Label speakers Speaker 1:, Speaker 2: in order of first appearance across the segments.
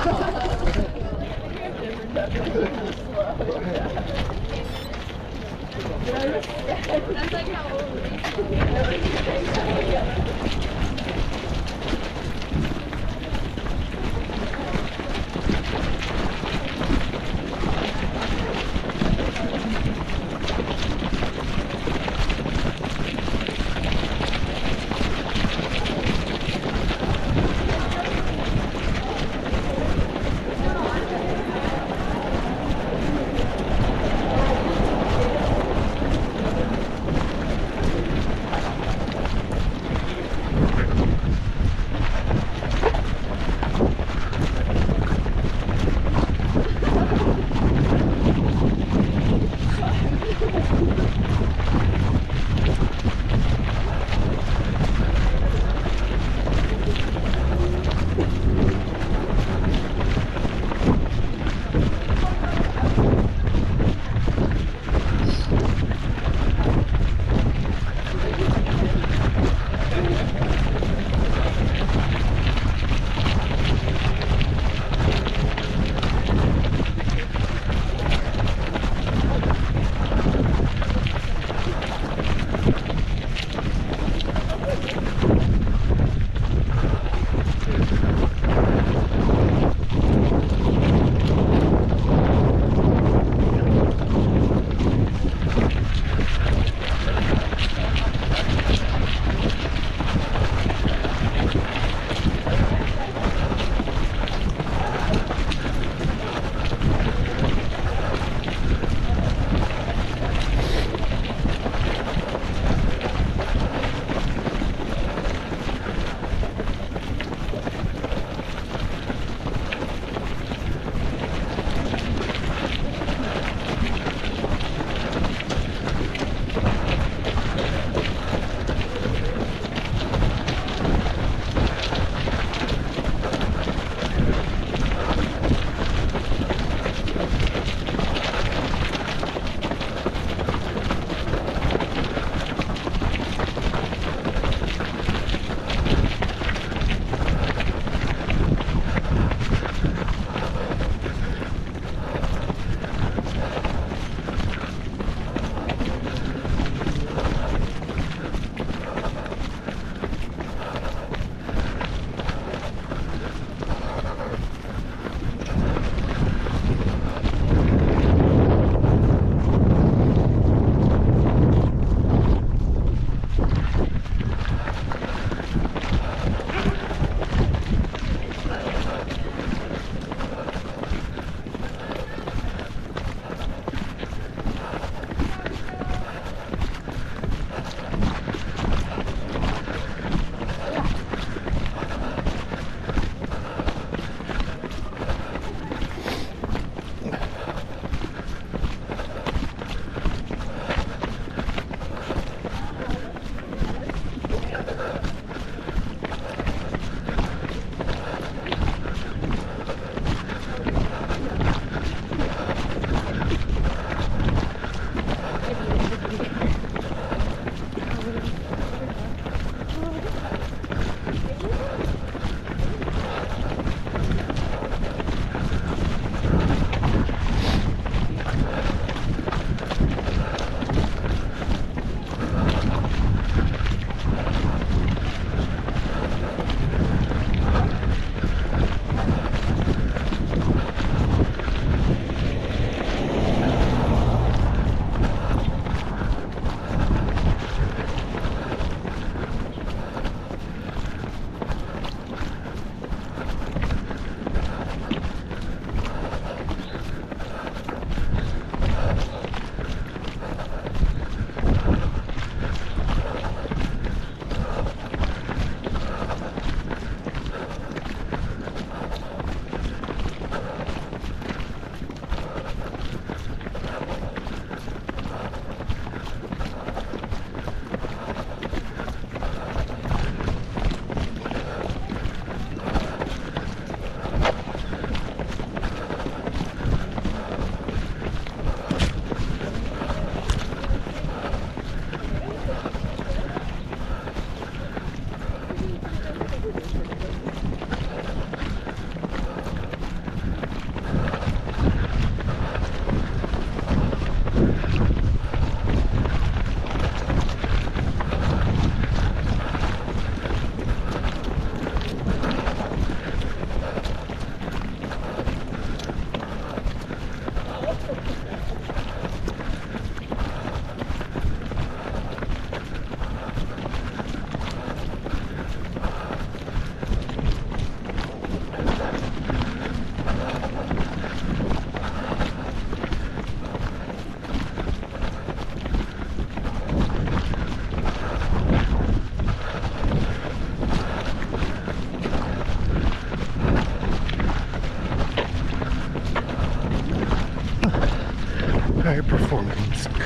Speaker 1: That's like how old we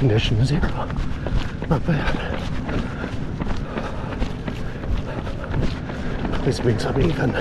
Speaker 1: condition 0. Not bad. This means I'm even.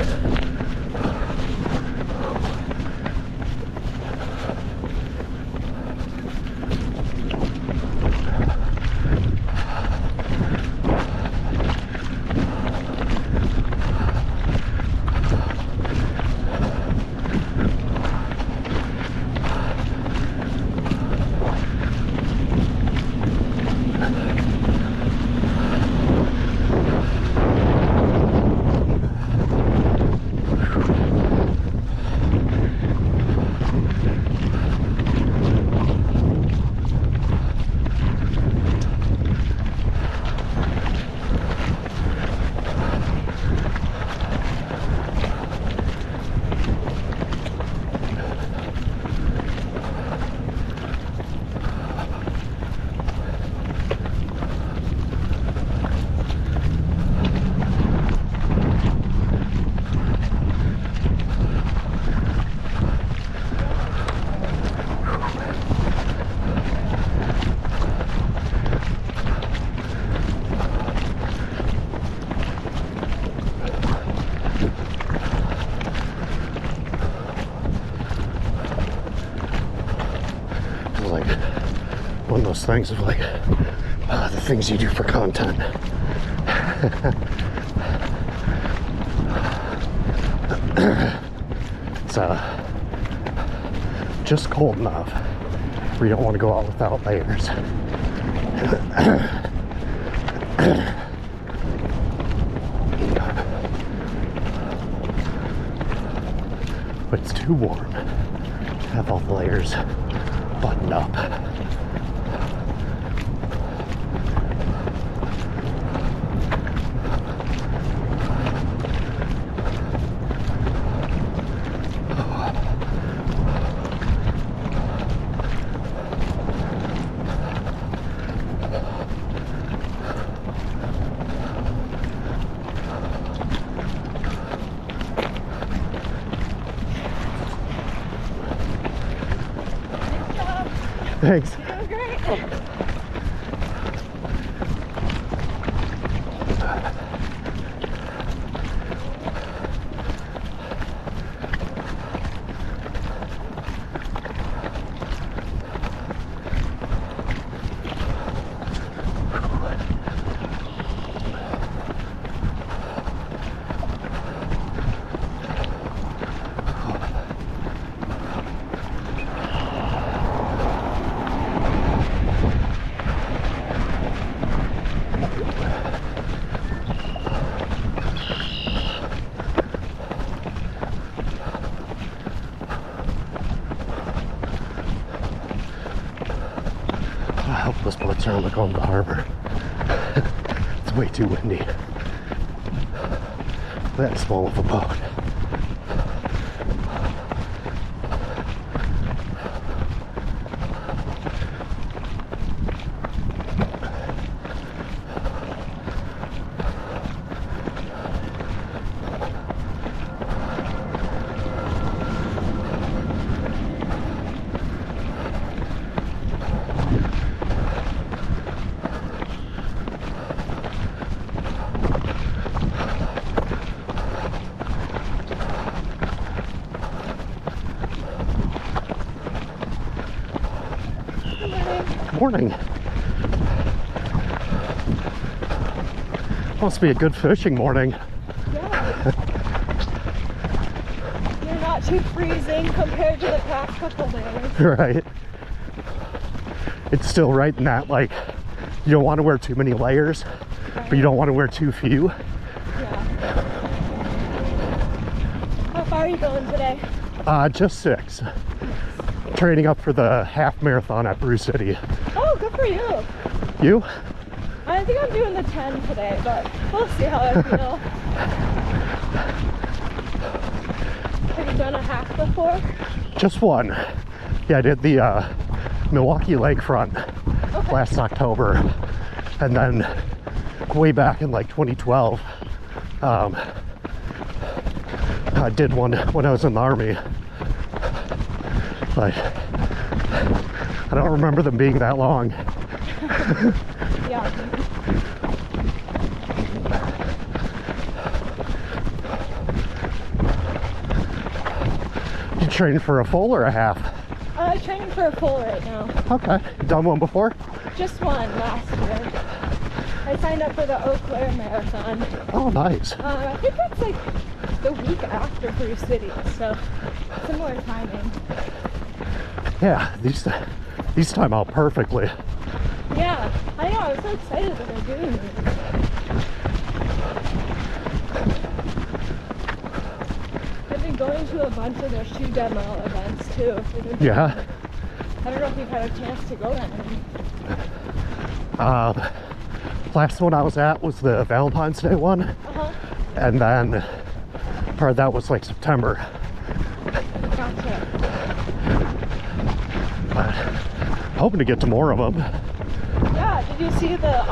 Speaker 1: Like one of those things of like the things you do for content. It's just cold enough where you don't want to go out without layers. But it's too warm to have all the layers buttoned up. Thanks.
Speaker 2: You're doing great.
Speaker 1: I hope this boat's around like on the harbor. It's way too windy. That small of a boat. Morning. Must be a good fishing morning.
Speaker 2: Yeah. You're not too freezing compared to the past couple days.
Speaker 1: Right. It's still right in that, like, you don't want to wear too many layers, but you don't want to wear too few.
Speaker 2: Yeah. How far are you going today?
Speaker 1: Just 6. Training up for the half marathon at Brew City.
Speaker 2: Oh, good for you.
Speaker 1: You?
Speaker 2: I think I'm doing the 10 today, but we'll see how I feel. Have you done a half before?
Speaker 1: Just one. Yeah, I did the Milwaukee Lakefront last October, and then way back in like 2012, I did one when I was in the Army. Like, I don't remember them being that long.
Speaker 2: Yeah.
Speaker 1: You train for a full or a half?
Speaker 2: I'm training for a full right now.
Speaker 1: Okay. Done one before?
Speaker 2: Just one last year. I signed up for the Eau Claire Marathon.
Speaker 1: Oh, nice.
Speaker 2: I think that's like the week after Brew City, so similar timing.
Speaker 1: Yeah, these time out perfectly.
Speaker 2: Yeah, I know. I'm so excited that they're doing this. I've been going to a bunch of their shoe demo events too.
Speaker 1: Yeah.
Speaker 2: I don't know if you've had a chance to go to any.
Speaker 1: Last one I was at was the Valentine's Day one, and then part of that was like September.
Speaker 2: Gotcha.
Speaker 1: But hoping to get to more of them.
Speaker 2: Yeah, did you see the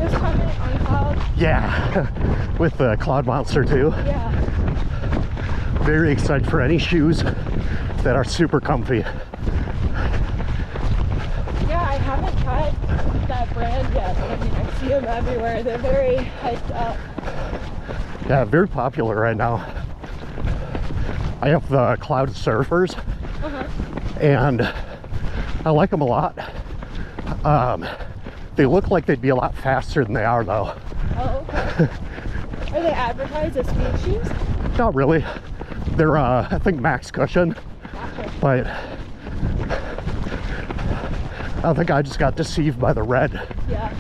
Speaker 2: this coming on Cloud?
Speaker 1: Yeah, with the Cloud Monster too.
Speaker 2: Yeah.
Speaker 1: Very excited for any shoes that are super comfy.
Speaker 2: Yeah, I haven't tried that brand yet. I mean, I see them everywhere. They're very hyped up.
Speaker 1: Yeah, very popular right now. I have the Cloud Surfers, and I like them a lot. They look like they'd be a lot faster than they are though.
Speaker 2: Oh, okay. Are they advertised as speed shoes?
Speaker 1: Not really. They're I think max cushion,
Speaker 2: Gotcha.
Speaker 1: but I think I just got deceived by the red.
Speaker 2: Yeah.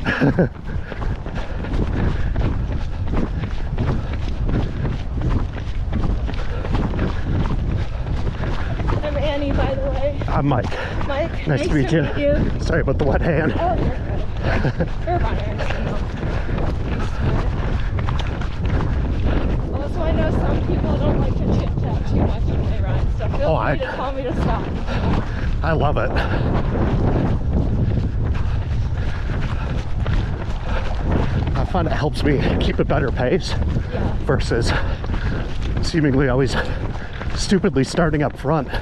Speaker 2: I'm Annie, by the way.
Speaker 1: I'm Mike.
Speaker 2: Mike,
Speaker 1: Nice to meet you. Sorry about the wet hand.
Speaker 2: Oh, you're good. You're fine, I understand. Also, I know some people don't like to chit chat too much when they run, so feel free to tell me to stop.
Speaker 1: I love it. I find it helps me keep a better pace versus seemingly always stupidly starting up front.
Speaker 2: Are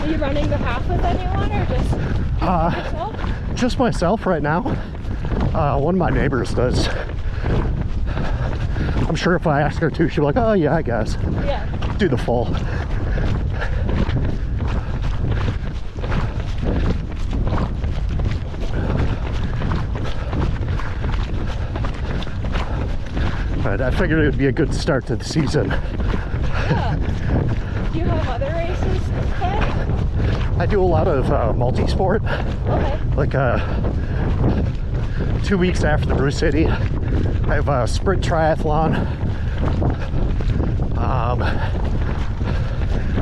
Speaker 2: you running the half with anyone or just yourself?
Speaker 1: Just myself right now. One of my neighbors does. I'm sure if I ask her to, she'll be like, oh yeah, I guess.
Speaker 2: Yeah.
Speaker 1: Do the full. But I figured it would be a good start to the season.
Speaker 2: Yeah. Do you have other races planned?
Speaker 1: I do a lot of multi-sport.
Speaker 2: Okay.
Speaker 1: Like 2 weeks after the Brew City, I have a sprint triathlon.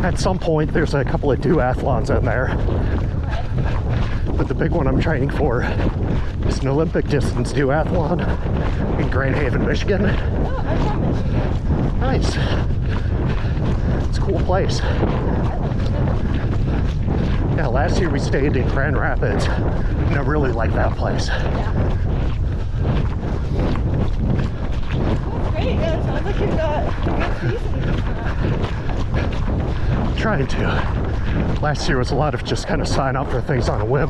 Speaker 1: At some point, there's a couple of duathlons in there. But the big one I'm training for is an Olympic distance duathlon in Grand Haven, Michigan.
Speaker 2: Oh, I'm from Michigan.
Speaker 1: Nice. It's a cool place. Yeah, last year we stayed in Grand Rapids, and I really like that place.
Speaker 2: Yeah. That's great. Yeah, it sounds like you've got a good season.
Speaker 1: Trying to. Last year was a lot of just kind of sign up for things on a whim,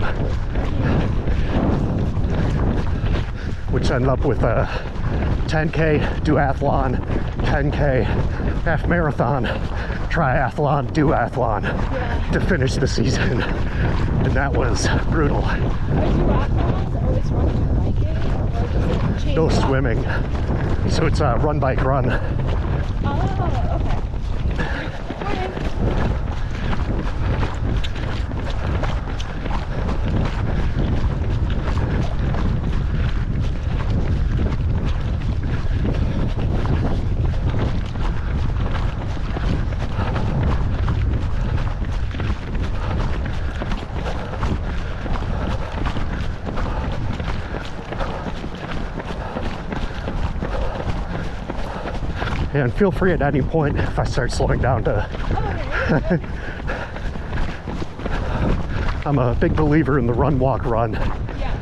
Speaker 1: which ended up with a 10K duathlon, 10K half marathon, triathlon, duathlon to finish the season, and that was brutal.
Speaker 2: Are duathlons always running and biking, or does it change?
Speaker 1: No
Speaker 2: up?
Speaker 1: swimming, so it's a run, bike, run.
Speaker 2: Oh, okay. Morning.
Speaker 1: And feel free at any point if I start slowing down to. I'm a big believer in the run, walk, run.
Speaker 2: Yeah.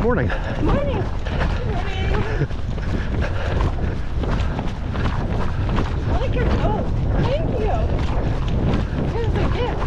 Speaker 1: Morning.
Speaker 2: Morning. I like your coat. Thank you. Here's a gift.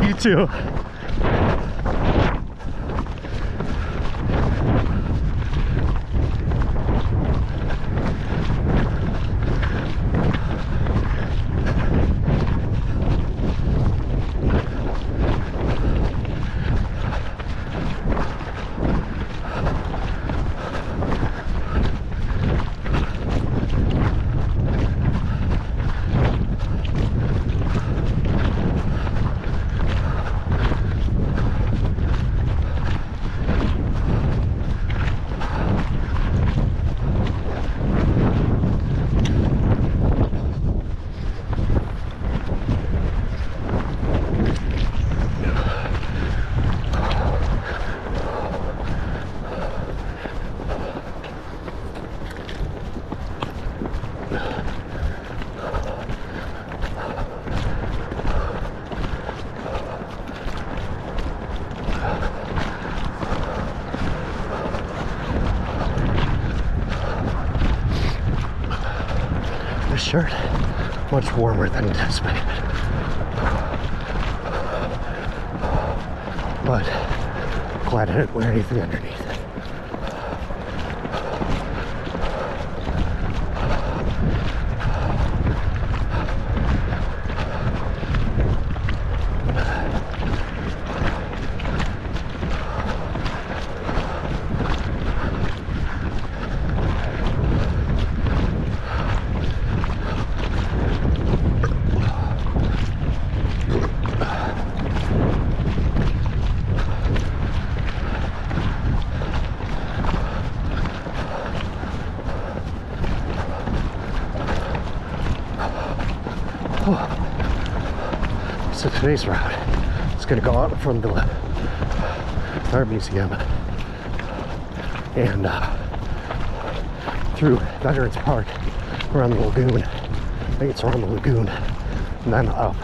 Speaker 1: You too. This shirt, much warmer than anticipated. But glad I didn't wear anything underneath it. So today's route is going to go out from the art museum and through Veterans Park around the lagoon. I think it's around the lagoon and then up.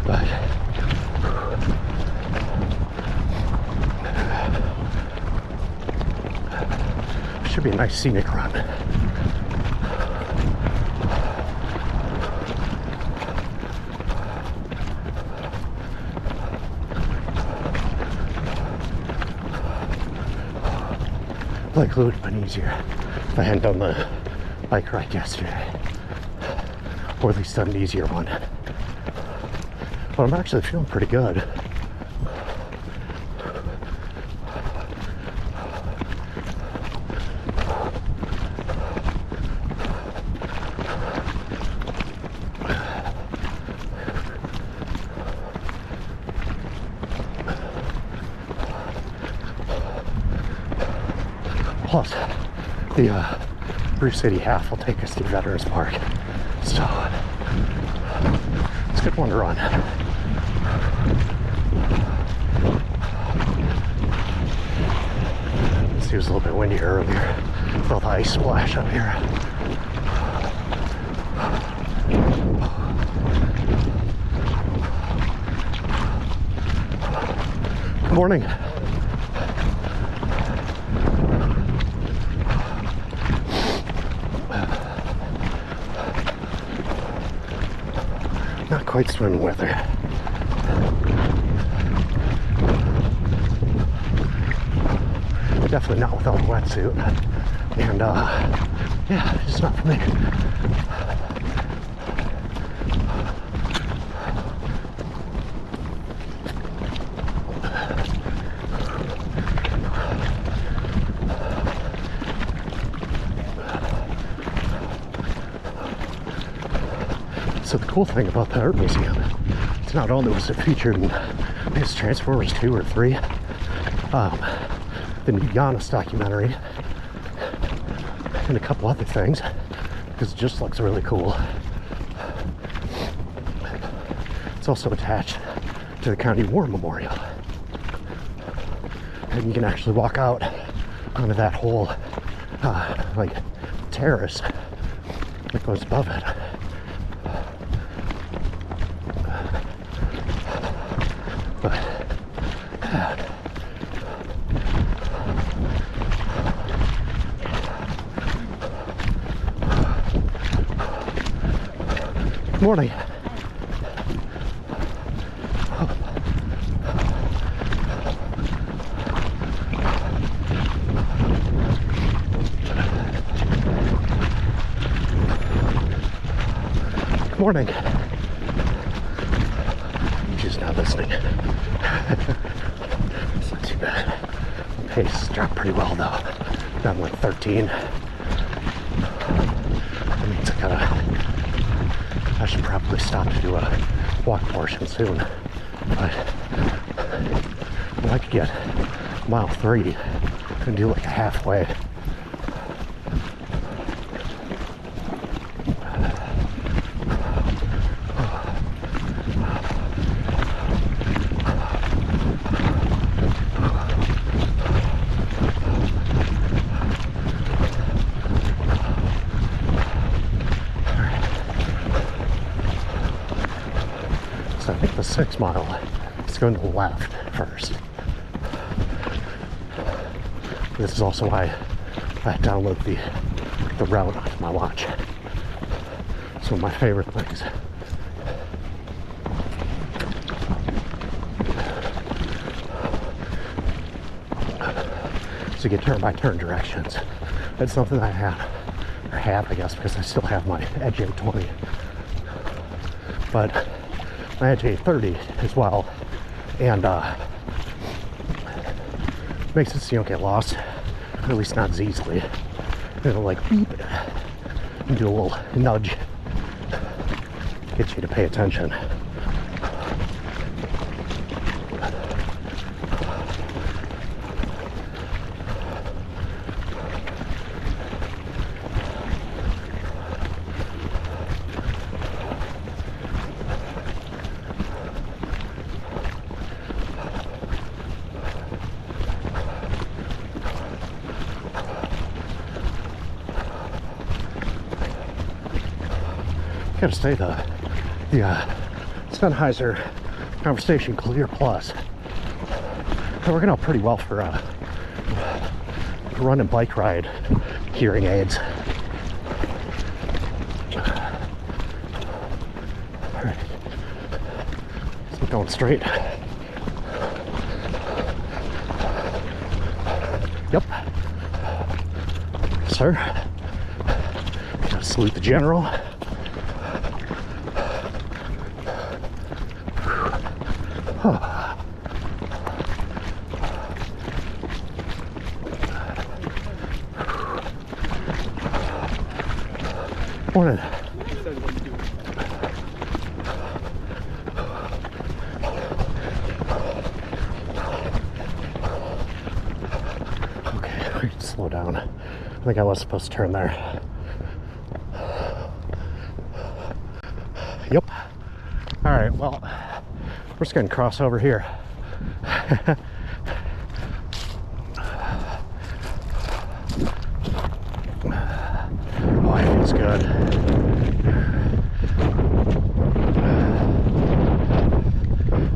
Speaker 1: But should be a nice scenic run. Likely would have been easier if I hadn't done the bike ride yesterday, or at least done an easier one. But I'm actually feeling pretty good. Plus, the Bruce City half will take us to Veterans Park. So, it's a good one to run. It was a little bit windy earlier. Felt the ice splash up here. Good morning. quite swimming with her. Definitely not without a wetsuit. And yeah, it's just not for me. So the cool thing about the art museum, it's not only was it featured in this Transformers 2 or 3, the new Giannis documentary, and a couple other things, because it just looks really cool. It's also attached to the County War Memorial. And you can actually walk out onto that whole, like, terrace that goes above it. But, yeah. Good morning. Good morning. She's not listening. It's not too bad. The pace dropped pretty well though. Down like 13. That means I should probably stop to do a walk portion soon. But I'd like to get mile 3 and do like a halfway. I think the 6 mile is going to the left first. This is also why I download the route onto my watch. It's one of my favorite things. So you get turn-by-turn directions. That's something I have, I guess, because I still have my Edge 820. But my Edge 830 as well, and makes it so you don't get lost, or at least not as easily. It'll like beep and do a little nudge, get you to pay attention. Gotta say the Sennheiser Conversation Clear Plus, they're working out pretty well for run and bike ride hearing aids. All right, so going straight. Yep, sir. Gotta salute the general. Morning. Okay, we can slow down. I think I was supposed to turn there. Yep. All right, well, we're just gonna cross over here. Oh, it feels good.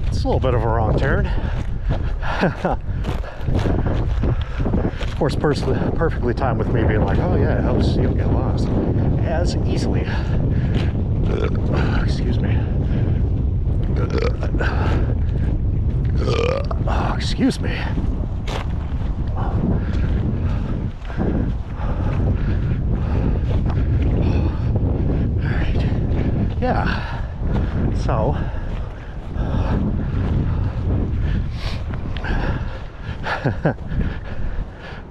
Speaker 1: It's a little bit of a wrong turn. Of course, perfectly timed with me being like, oh yeah, it helps you don't get lost as easily. Excuse me. Oh, excuse me. Alright. Yeah. So.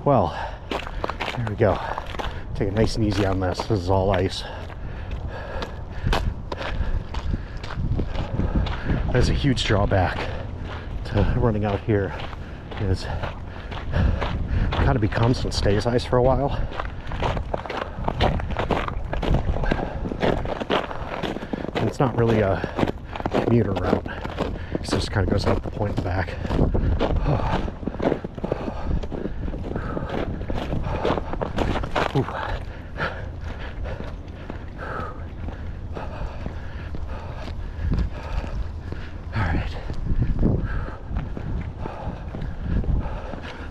Speaker 1: Well, there we go. Take it nice and easy on this. This is all ice. There's a huge drawback to running out here is it kind of becomes and stays ice for a while. And it's not really a commuter route. It just kind of goes up the point in the back. Ooh.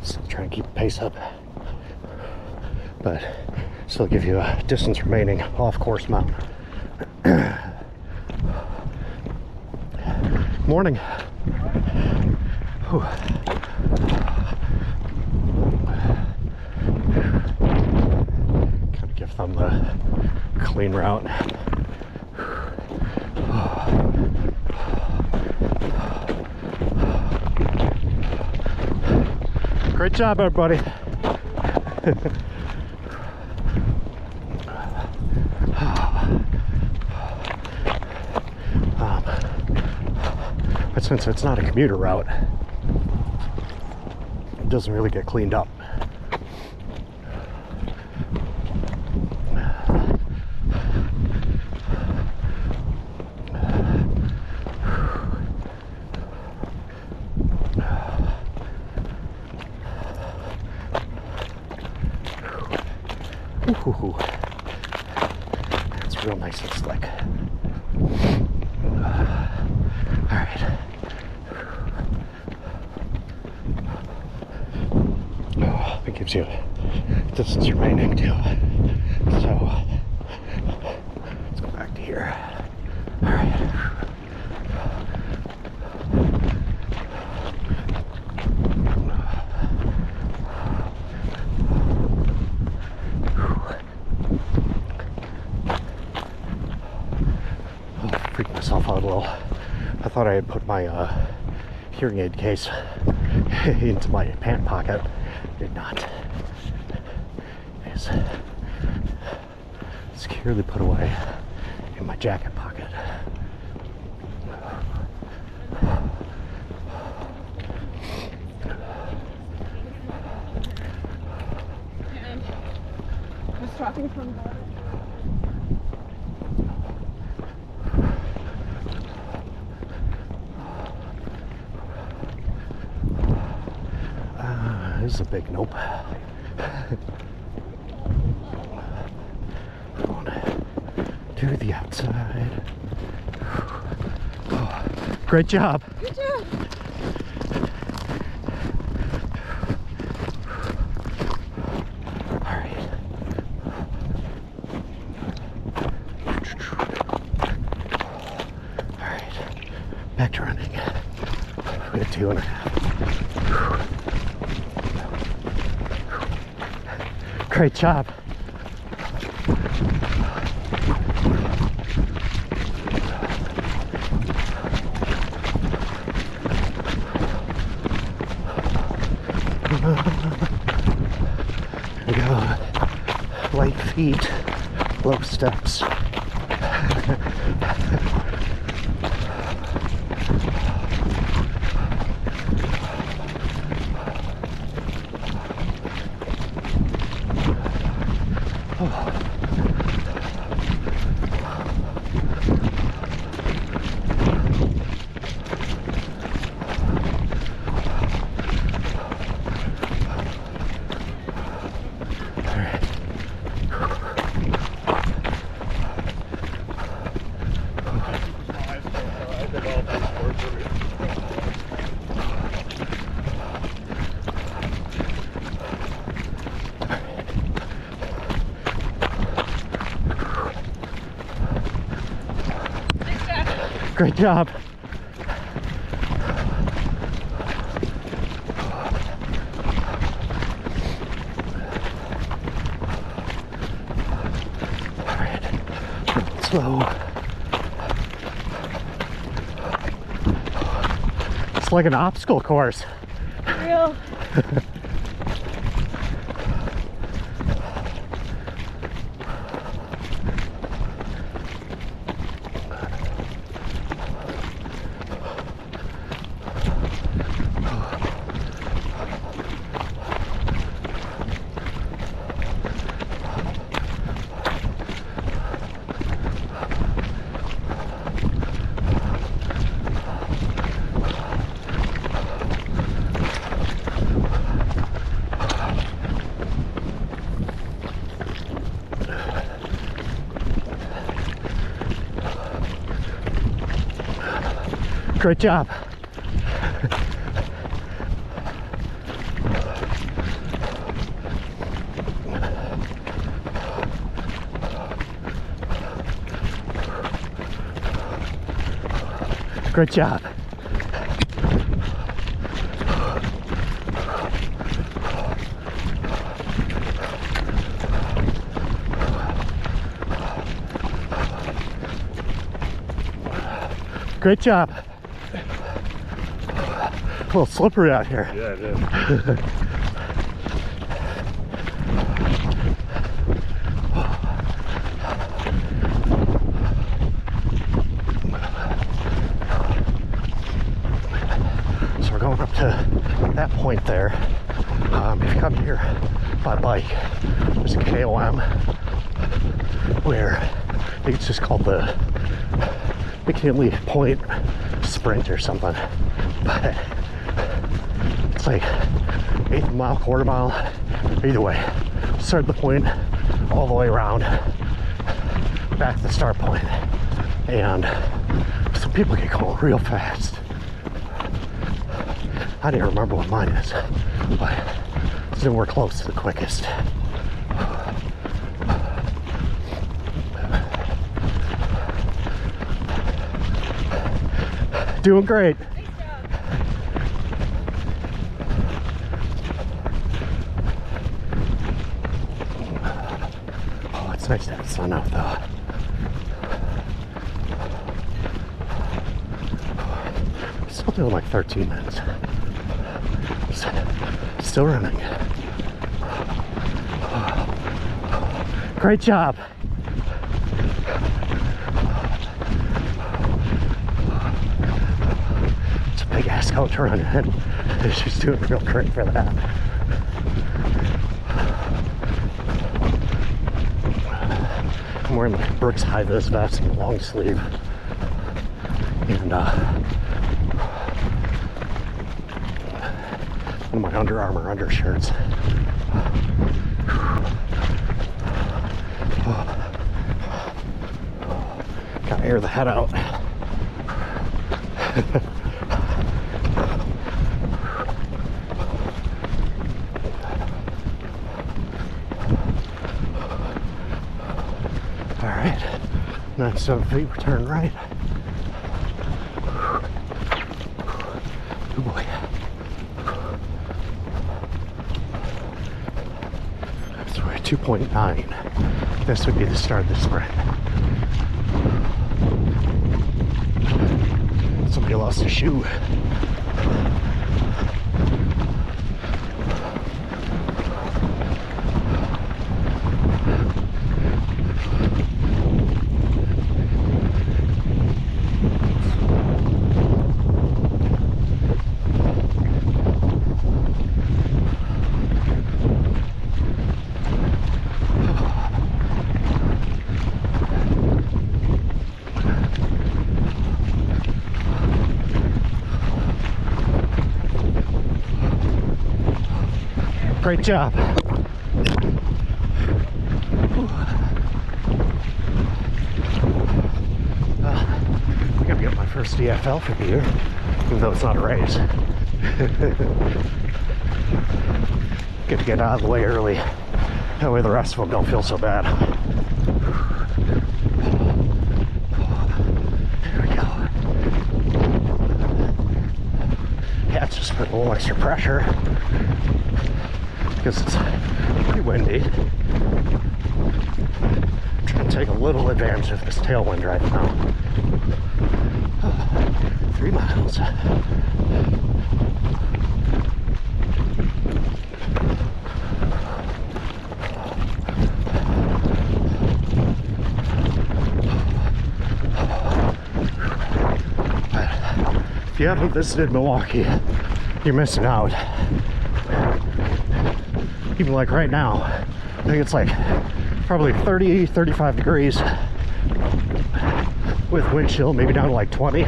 Speaker 1: Still trying to keep the pace up, but still give you a distance remaining off course mount. Morning. Whew. Kind of give them the clean route. Great job, everybody. But since it's not a commuter route, it doesn't really get cleaned up. Ooh, it's real nice and slick. All right. Oh, it gives you distance remaining too. So let's go back to here. All right. Freaked myself out a little. I thought I had put my hearing aid case into my pant pocket. Did not. It is securely put away in my jacket pocket.
Speaker 2: And just talking from the
Speaker 1: This is a big nope. Going to the outside. Oh, great job.
Speaker 2: Good job.
Speaker 1: All right. All right. Back to running. We had 2.5. Great job. There we go. Light feet, low steps. Great job. slow. It's like an obstacle course.
Speaker 2: Real.
Speaker 1: Great job. Great job. Great job. A little slippery out here.
Speaker 3: Yeah, it is.
Speaker 1: So we're going up to that point there. If you come here by bike, there's a KOM where I think it's just called the McKinley Point Sprint or something. But it's like 1/8 mile, quarter mile, either way. Start at the point, all the way around, back to the start point. And some people get going real fast. I didn't remember what mine is, but it's nowhere close to the quickest. Doing great. Oh, it's nice to have the sun out though. Still doing like 13 minutes. Still running. Great job. It's a big ass coach running in. She's doing real great for that. I'm wearing the Brooks high-vis vest and long sleeve. And one of my Under Armour undershirts. Gotta air the head out. All right, 97 feet, we turn right. Oh boy. So we're at 2.9. This would be the start of the sprint. Somebody lost a shoe. Great job. I gotta get my first DFL for the year, even though it's not a race. Get to get out of the way early. That way the rest of them don't feel so bad. There we go. Yeah, it's just put a little extra pressure because it's pretty windy. I'm trying to take a little advantage of this tailwind right now. 3 miles. If you haven't visited Milwaukee, you're missing out. Even like right now, I think it's like probably 30, 35 degrees with wind chill, maybe down to like 20.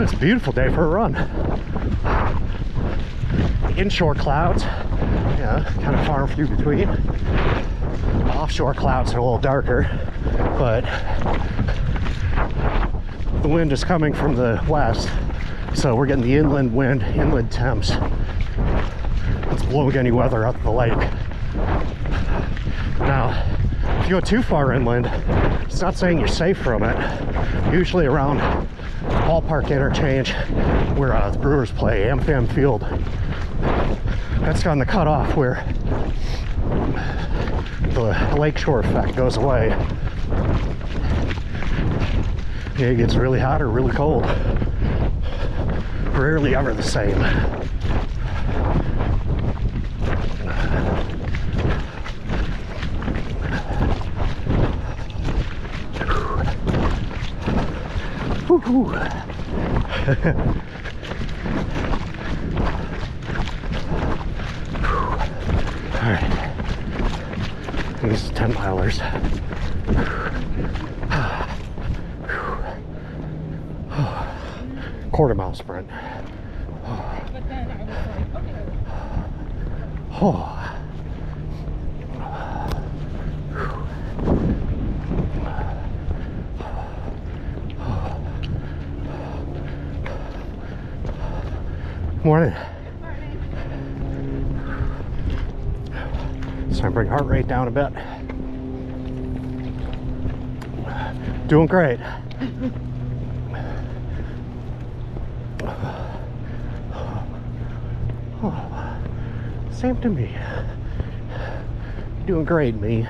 Speaker 1: It's a beautiful day for a run. Inshore clouds, yeah, kind of far and few between. Offshore clouds are a little darker, but the wind is coming from the west, so we're getting the inland wind, inland temps. It's blowing any weather up the lake. Now, if you go too far inland, it's not saying you're safe from it. Usually around Ballpark Interchange, where the Brewers play, AmFam Field, that's on the cutoff where the lakeshore effect goes away. It gets really hot or really cold. Rarely ever the same. Woo-hoo. All right. These 10 milers. Quarter-mile sprint.
Speaker 2: But then I was like, okay.
Speaker 1: Oh. Morning. So I bring heart rate down a bit. Doing great. Oh, same to me. Doing great, me.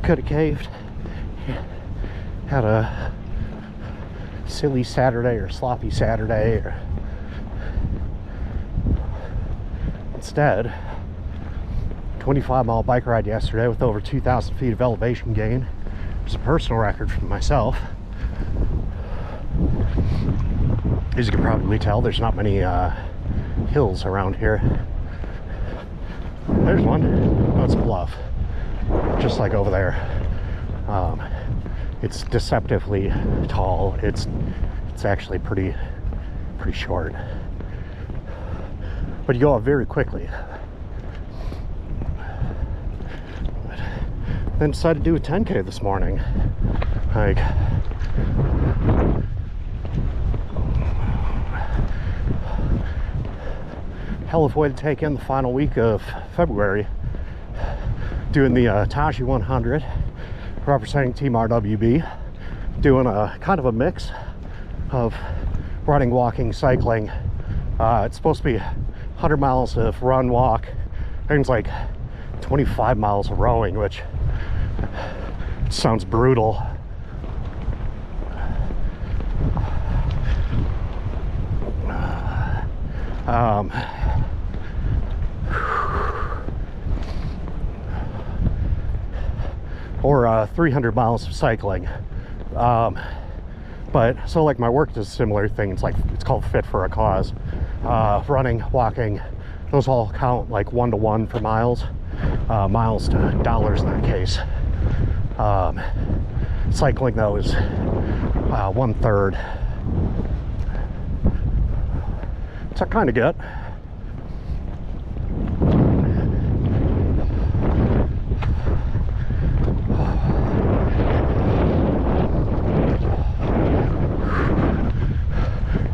Speaker 1: Could have caved. Had a silly Saturday or sloppy Saturday. Instead, 25-mile bike ride yesterday with over 2,000 feet of elevation gain. It was a personal record for myself. As you can probably tell, there's not many hills around here. There's one. Oh, it's a bluff. Just like over there. It's deceptively tall. It's actually pretty short. But you go up very quickly. Then decided to do a 10K this morning. Like, hell of a way to take in the final week of February. Doing the Taji 100, representing Team RWB. Doing a kind of a mix of running, walking, cycling. It's supposed to be 100 miles of run, walk. Things like 25 miles of rowing, which sounds brutal. Or 300 miles of cycling. But so like my work does similar things, like it's called Fit for a Cause. Running, walking, those all count like 1-to-1 for miles. Miles to dollars in that case. Cycling though is 1/3. So I kind of get.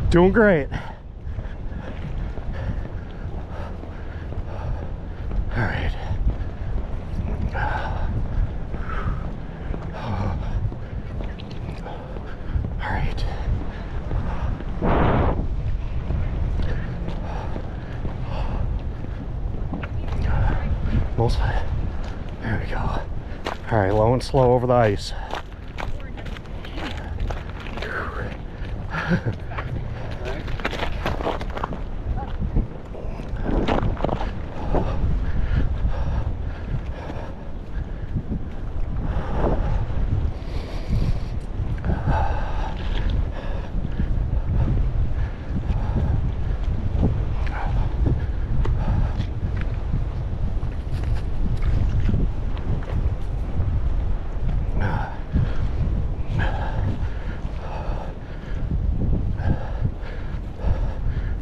Speaker 1: Doing great. All right. All right. going slow over the ice.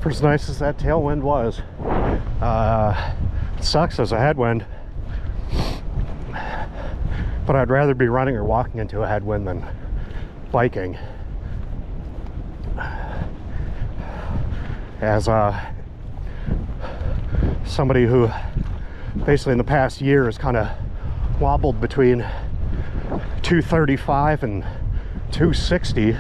Speaker 1: For as nice as that tailwind was, it sucks as a headwind, but I'd rather be running or walking into a headwind than biking. As somebody who basically in the past year has kind of wobbled between 235 and 260,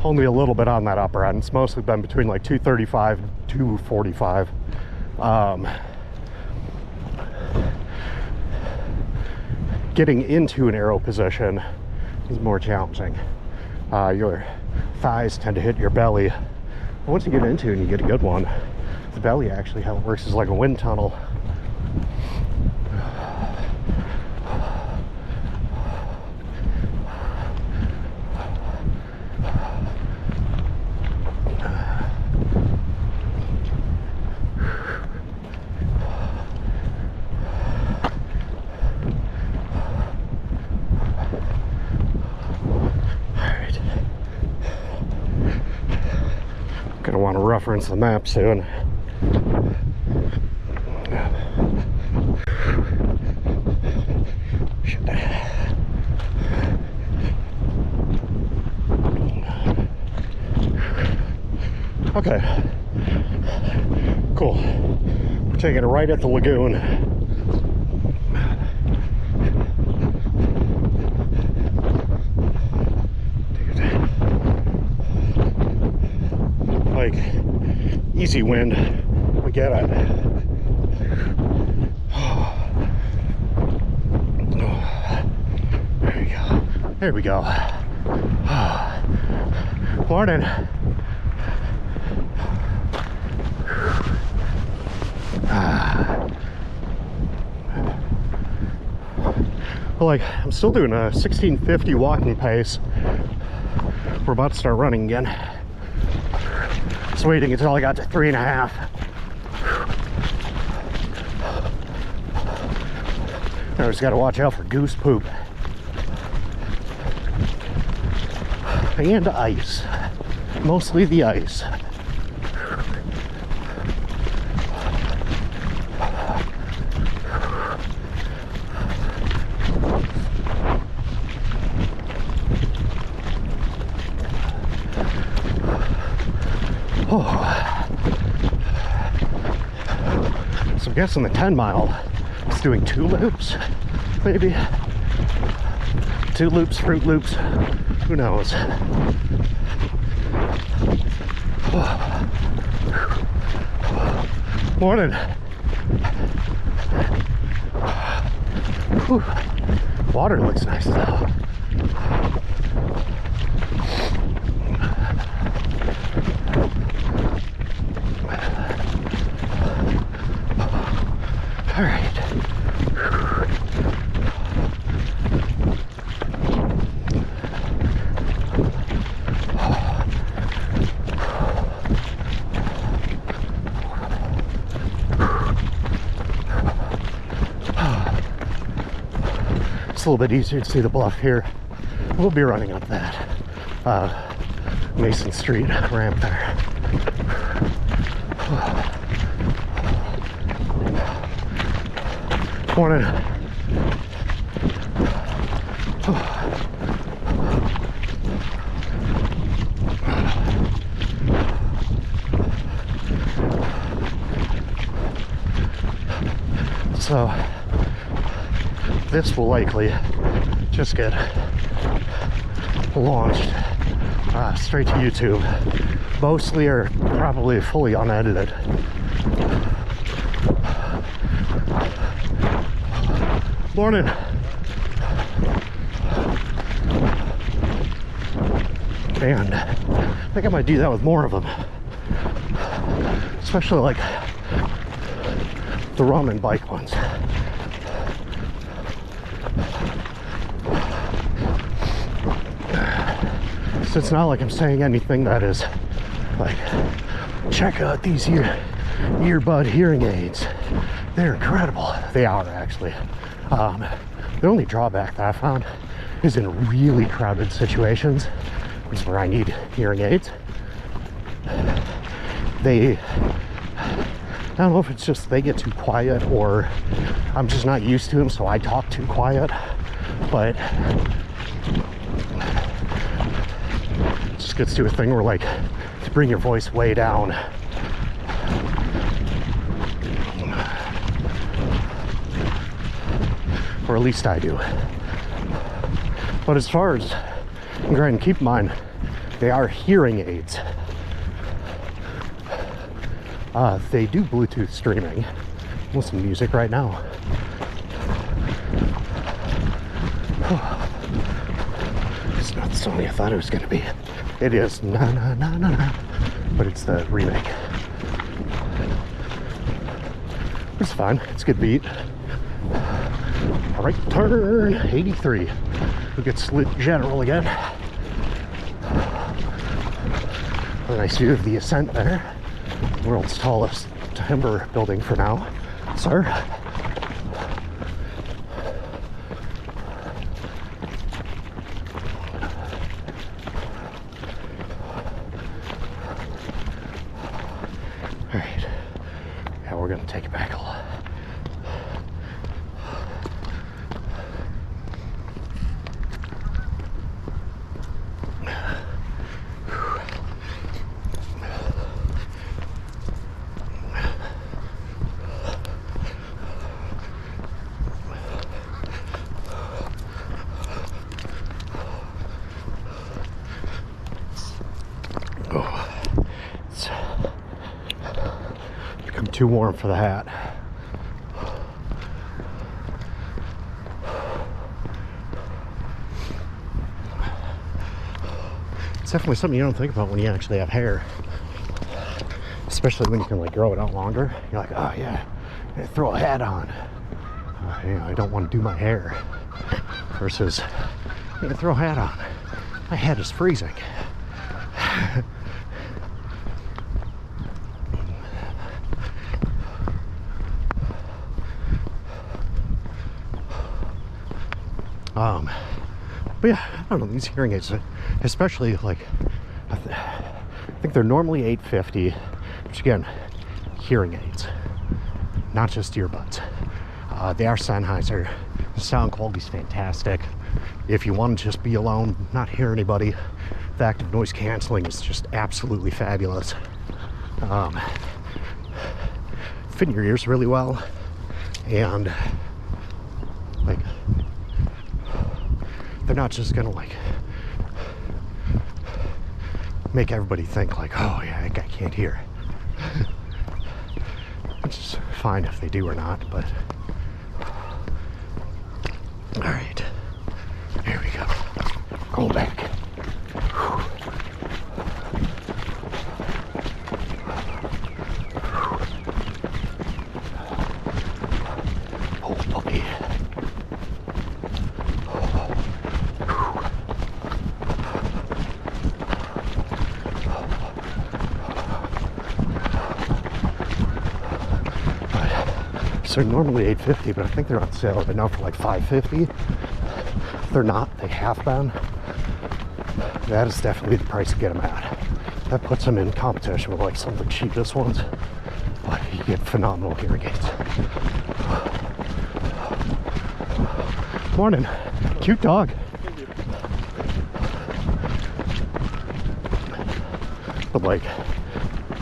Speaker 1: only a little bit on that upper end. It's mostly been between like 235 and 245. Getting into an aero position is more challenging. Your thighs tend to hit your belly. But once you get into it and you get a good one, the belly actually how it works is like a wind tunnel. Gonna want to reference the map soon. Okay, cool. We're taking it right at the lagoon. Like easy wind, we get it. There we go. There we go. Morning. Well, like I'm still doing a 1650 walking pace. We're about to start running again. Just waiting until I got to 3.5. I just gotta watch out for goose poop. And ice. Mostly the ice. So I'm guessing the 10 mile is doing 2 loops, maybe 2 loops, fruit loops, who knows. Morning. Whew. Water looks nice though. All right. It's a little bit easier to see the bluff here. We'll be running up that Mason Street ramp there. Morning. So this will likely just get launched straight to YouTube, mostly or probably fully unedited. Morning. And I think I might do that with more of them. Especially like the run and bike ones. So it's not like I'm saying anything that is like, check out these earbud hearing aids. They're incredible. They are actually. The only drawback that I found is in really crowded situations, which is where I need hearing aids. I don't know if it's just they get too quiet or I'm just not used to them, so I talk too quiet, but it just gets to a thing where like to bring your voice way down. Or at least I do. But as far as, go ahead and keep in mind, they are hearing aids. They do Bluetooth streaming. Listen to music right now. It's not the song I thought it was going to be. It is na na na na na, but it's the remake. It's fine. It's a good beat. All right, turn 83. We get Slit General again. A nice view of the ascent there. World's tallest timber building for now, sir. All right, yeah, we're gonna take it back a lot. Too warm for the hat. It's definitely something you don't think about when you actually have hair, especially when you can like grow it out longer. You're like, oh yeah, I throw a hat on. You know, I don't want to do my hair. Versus, you throw a hat on. My head is freezing. But yeah, I don't know, these hearing aids, especially like, I think they're normally $850, which again, hearing aids, not just earbuds. They are Sennheiser. The sound quality's fantastic. If you want to just be alone, not hear anybody, the active noise canceling is just absolutely fabulous. Fit in your ears really well, and like, they're not just gonna like make everybody think like, oh yeah, that guy can't hear. Which is fine if they do or not, but all right, here we go. Going back. Oh puppy. They're normally $850, but I think they're on sale right now for like $550. If they're not, they have been. That is definitely the price to get them at. That puts them in competition with like some of the cheapest ones, but you get phenomenal hearing aids. Morning. Cute dog. But like,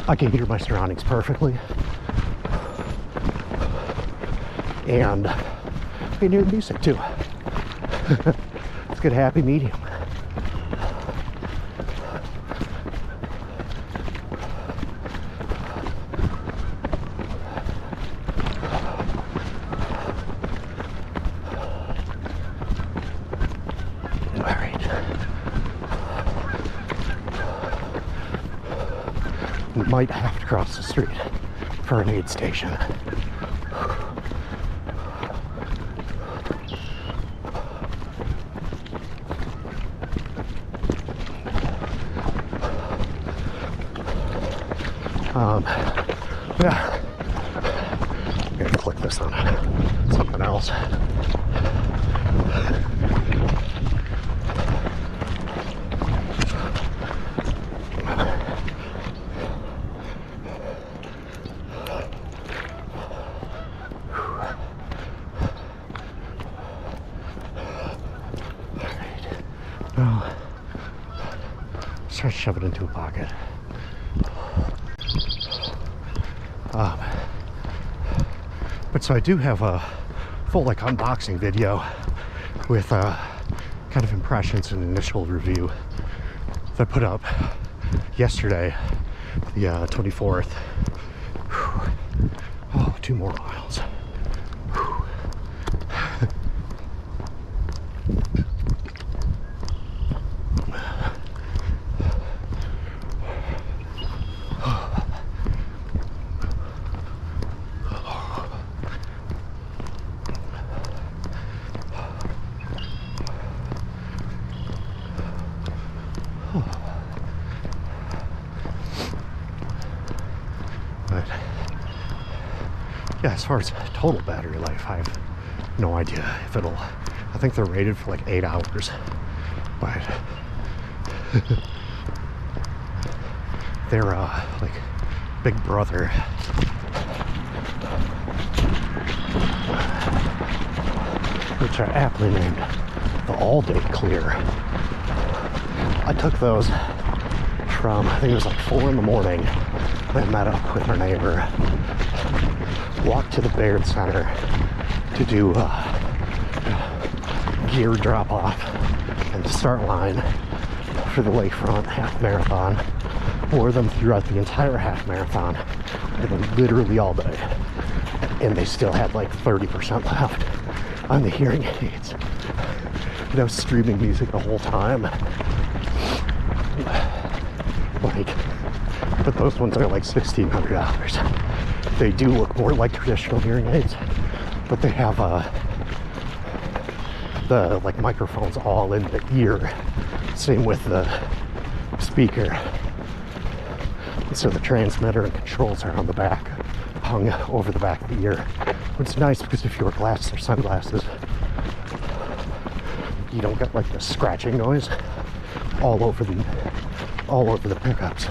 Speaker 1: I can hear my surroundings perfectly. And I can hear the music too. It's a good happy medium. might have to cross the street for an aid station. Yeah. I'm gonna click this on something else. Now, start to shove it into a pocket. But so I do have a full like unboxing video with kind of impressions and initial review that I put up yesterday, the 24th. Oh, 2 more miles. But yeah, as far as total battery life, I have no idea if it'll, I think they're rated for like 8 hours, but they're like big brother. Which are aptly named the all-day clear. I took those from, I think it was like 4 in the morning. I met up with our neighbor, walked to the Baird Center to do gear drop off and the start line for the Lakefront half marathon. Wore them throughout the entire half marathon, and literally all day. And they still had like 30% left on the hearing aids. And I was streaming music the whole time. Like, but those ones are like $1,600. They do look more like traditional hearing aids, but they have the like microphones all in the ear. Same with the speaker. And so the transmitter and controls are on the back, hung over the back of the ear. Which is nice because if you wear glasses or sunglasses, you don't get like the scratching noise all over the pickups.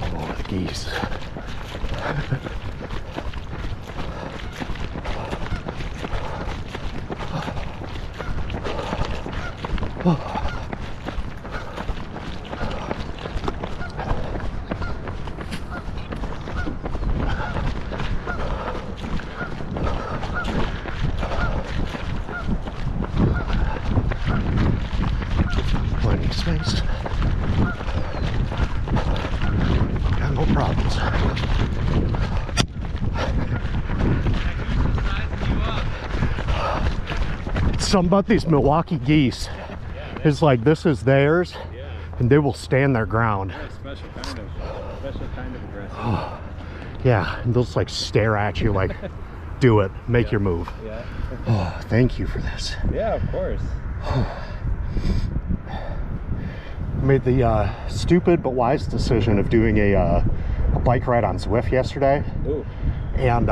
Speaker 1: Oh, the geese. Plenty of space. Got no problems. Something about these Milwaukee geese is like, this is theirs, and they will stand their ground.
Speaker 3: Special kind of aggressive.
Speaker 1: Yeah, and they'll just like stare at you like, do it, make your move.
Speaker 3: Yeah.
Speaker 1: Oh, thank you for this.
Speaker 3: Yeah, of course.
Speaker 1: Made the stupid but wise decision of doing a bike ride on Zwift yesterday.
Speaker 3: Ooh.
Speaker 1: And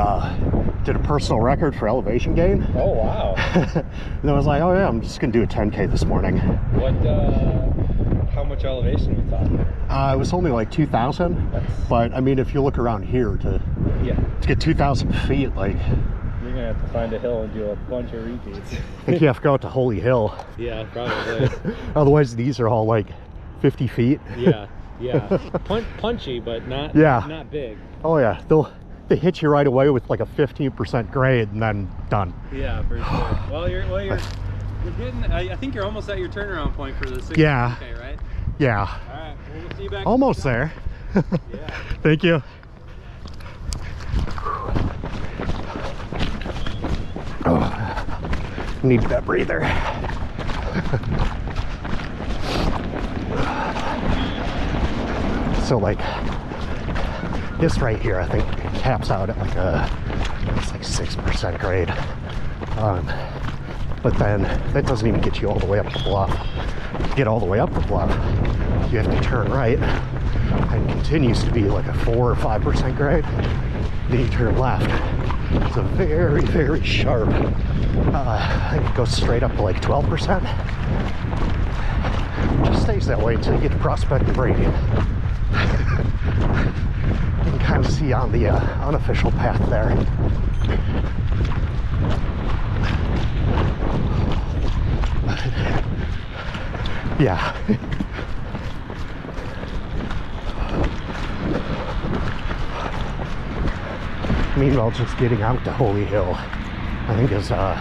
Speaker 1: did a personal record for elevation gain.
Speaker 3: Oh, wow.
Speaker 1: And I was like, oh yeah, I'm just gonna do a 10K this morning.
Speaker 3: What, how much elevation are we talking?
Speaker 1: It was only like 2,000, but I mean, if you look around here to get 2,000 feet, like,
Speaker 3: you're gonna have to find a hill and do a bunch of repeats.
Speaker 1: I think you have to go out to Holy Hill.
Speaker 3: Yeah, probably.
Speaker 1: Otherwise, these are all like 50 feet.
Speaker 3: Yeah. Punchy, but not big.
Speaker 1: Oh yeah, they hit you right away with like a 15% grade and then done.
Speaker 3: Yeah, for sure. Well, you're getting. I think you're almost at your turnaround point for the 60K,
Speaker 1: Yeah.
Speaker 3: right?
Speaker 1: Yeah.
Speaker 3: All right. Well, we'll see you back.
Speaker 1: Almost there.
Speaker 3: Yeah.
Speaker 1: Thank you. Need that breather. So like this right here, I think caps out at like it's like 6% grade. But then that doesn't even get you all the way up the bluff. To get all the way up the bluff, you have to turn right, and continues to be like a 4 or 5% grade. Then you turn left. It's a very, very sharp. I think it goes straight up to like 12%. Just stays that way until you get to Prospect and Brady. You can kind of see on the unofficial path there. Yeah. Meanwhile, just getting out to Holy Hill, I think is out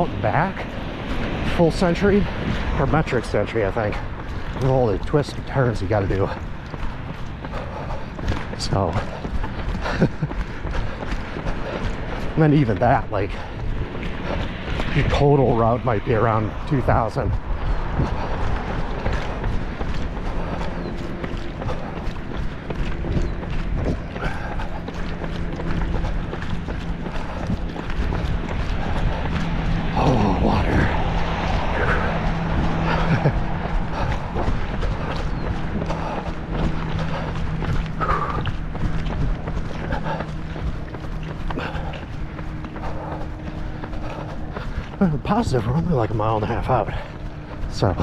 Speaker 1: and back full century or metric century, I think, with all the twists and turns you got to do. So, and then even that, like, your total route might be around 2,000. Oh, water. Positive, we're only like a mile and a half out, so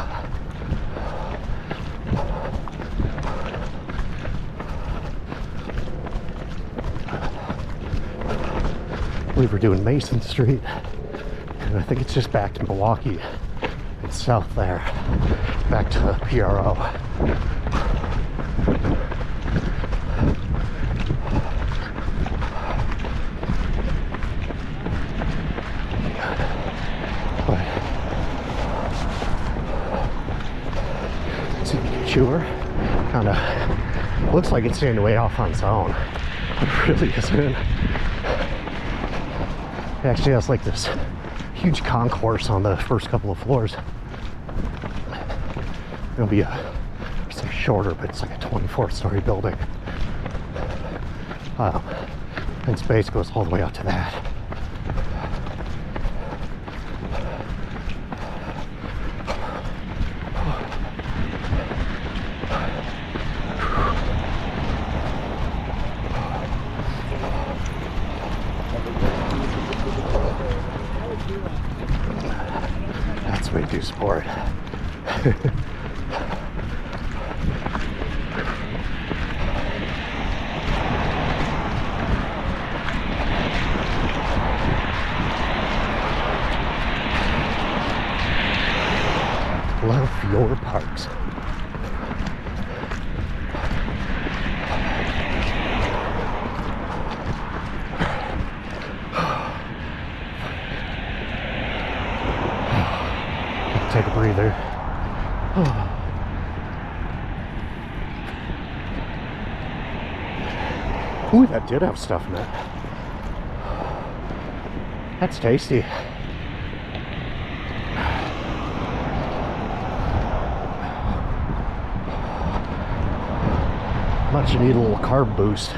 Speaker 1: I believe we're doing Mason Street, and I think it's just back to Milwaukee. It's south there, back to PRO. Sure, kind of looks like it's staying way off on its own. It really isn't. It actually has like this huge concourse on the first couple of floors. It'll be it's like shorter, but it's like a 24-story building. And space goes all the way out to that. That's way too sport. Love your parks. Take a breather. Ooh, that did have stuff in it. That's tasty. Much you need a little carb boost.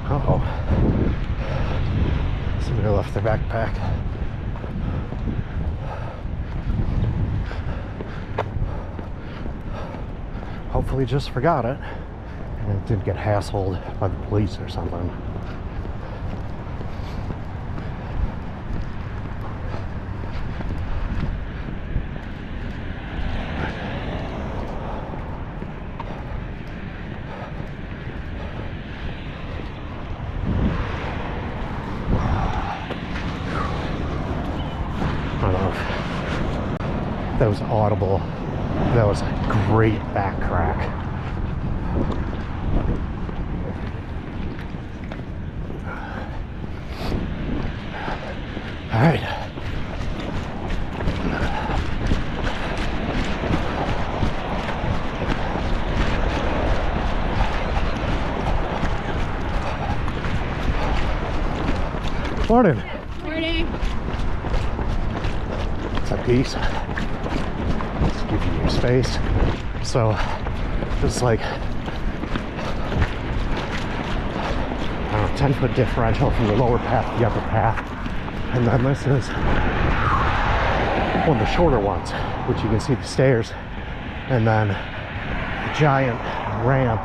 Speaker 1: Uh-oh. Somebody left their backpack. Hopefully just forgot it and it didn't get hassled by the police or something. That was audible. That was a great back crack. All right. Morning.
Speaker 2: Morning.
Speaker 1: What's up, geese? Let's give you your space. So, it's like, I don't know, 10-foot differential from the lower path to the upper path. And then this is one of the shorter ones, which you can see the stairs. And then the giant ramp.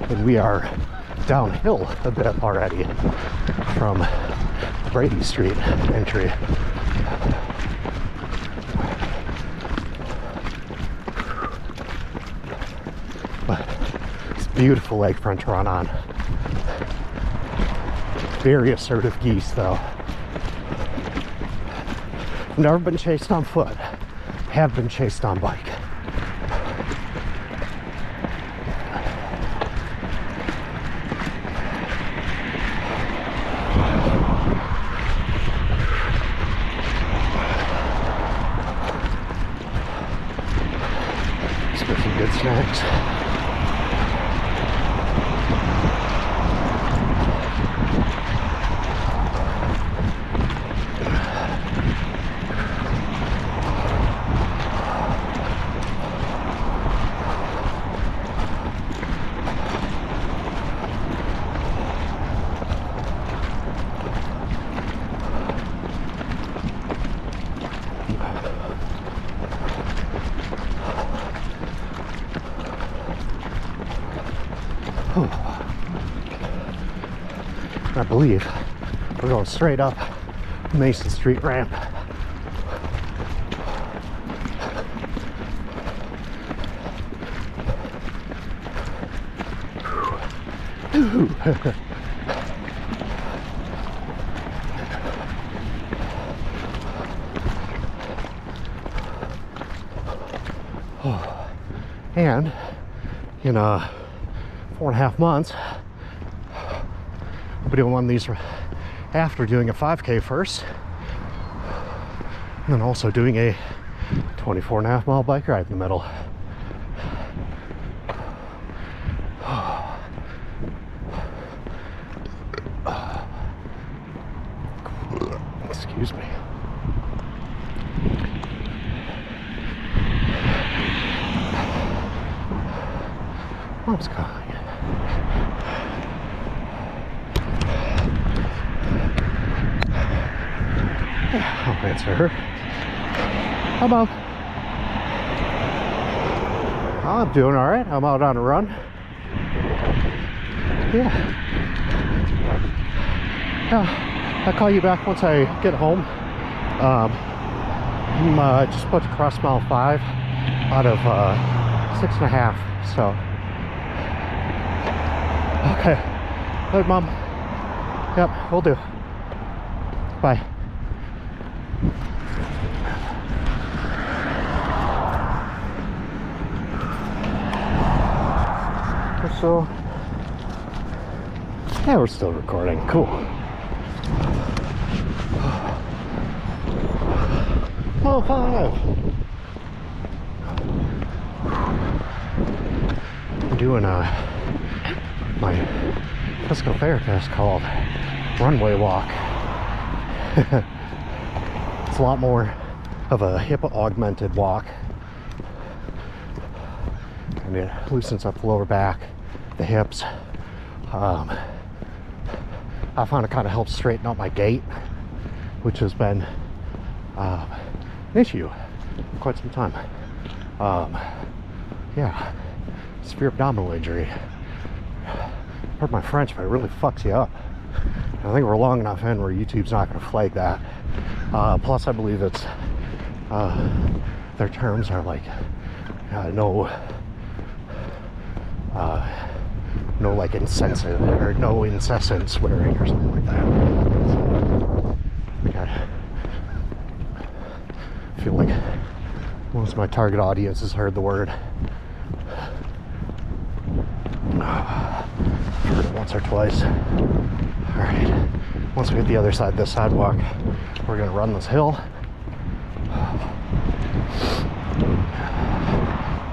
Speaker 1: And we are downhill a bit already from Brady Street entry. But it's a beautiful lakefront to run on. Very assertive geese though. I've never been chased on foot. Have been chased on bike. Let's get some good snacks. I believe we're going straight up Mason Street ramp. And in 4.5 months, I'll be doing one of these after doing a 5K first, and then also doing a 24.5 mile bike ride in the middle. Excuse me. Mom's calling. I'll answer her. Hi, Mom. I'm doing all right. I'm out on a run. Yeah. I'll call you back once I get home. I'm just about to cross mile 5 out of 6.5. So, okay. All right, Mom. Yep, will do. Bye. So, yeah, we're still recording. Cool. Oh, 5. I'm doing my physical therapist called runway walk. It's a lot more of a hip augmented walk, and it loosens up the lower back, the hips. I found it kind of helps straighten out my gait, which has been an issue for quite some time. Yeah, severe abdominal injury. Pardon my French, but it really fucks you up. And I think we're long enough in where YouTube's not going to flag that. Plus, I believe it's their terms are like no like insensitive or no incessant swearing or something like that. So, I feel like most of my target audience has heard the word. Heard it once or twice. Alright, once we hit the other side of this sidewalk, we're gonna run this hill.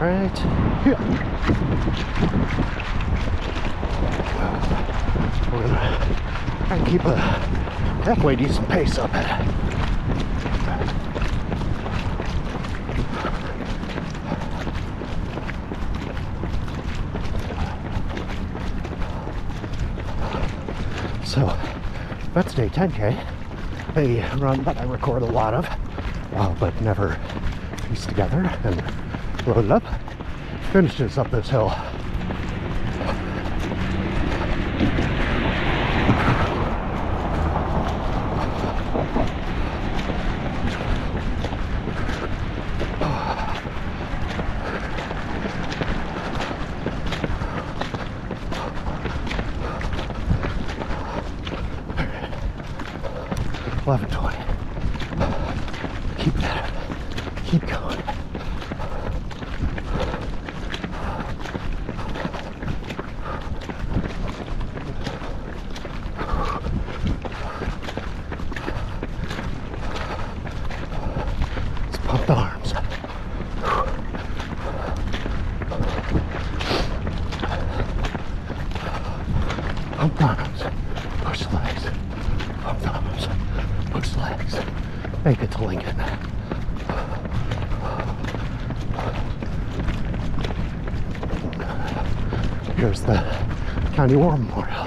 Speaker 1: right here. We're gonna try and keep a halfway decent pace up. So that's day 10K, a run that I record a lot of, but never piece together and load it up. Finishes up this hill. Keep that. Keep going. Let's pump the arms. Pump the arms. Push the legs. Pump the arms. Push the legs. Make it to Lincoln. Here's the County War Memorial.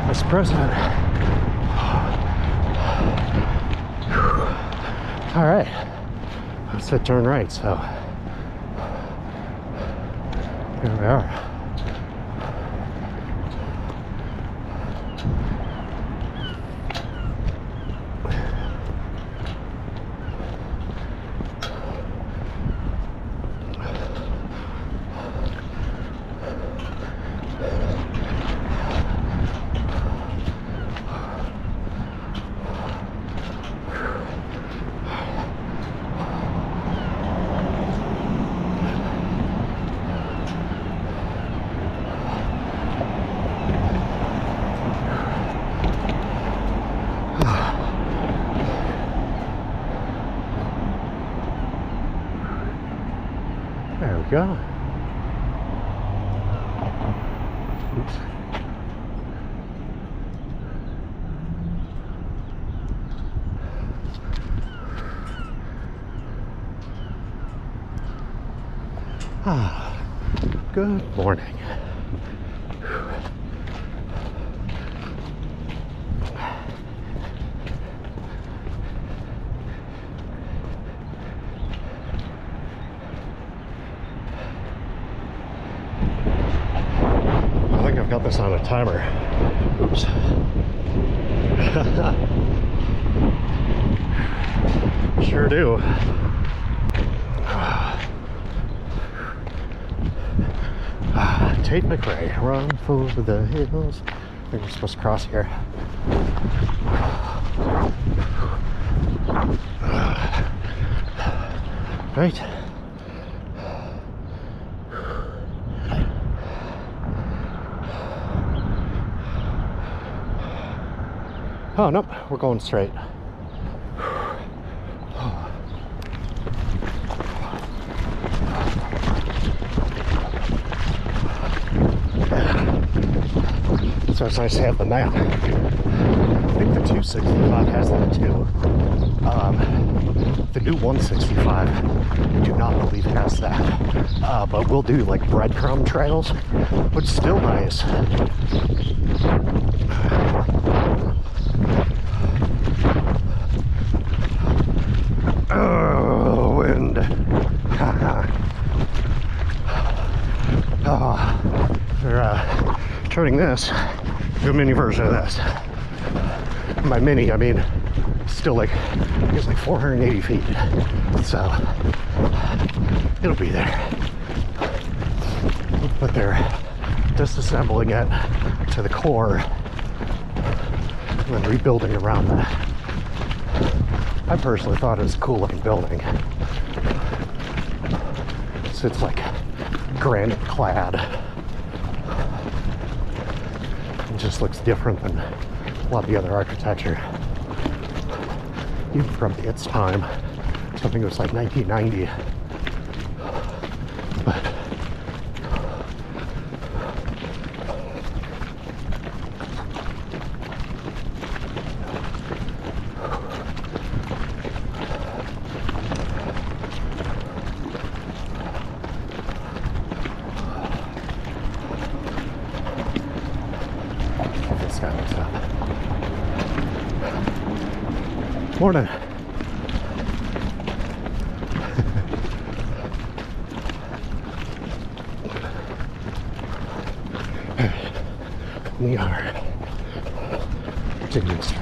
Speaker 1: Mr. President. All right, I said turn right, so here we are. There we go. Oops. Good morning. I've got this on a timer. Oops. Sure do. Tate McRae, run for the hills. I think we're supposed to cross here. Right. Oh, nope, we're going straight. So it's nice to have the map. I think the 265 has that too. The new 165, I do not believe it has that. But we'll do like breadcrumb trails, which is still nice. Oh, wind. We're turning this to a mini version of this. By mini, I mean still like, I guess like 480 feet. So it'll be there. But they're disassembling it to the core and then rebuilding around that. I personally thought it was a cool looking building. So it's like granite clad. It just looks different than a lot of the other architecture. Even from its time. So I think it was like 1990. But this guy looks up. Morning. We are Virginia Street.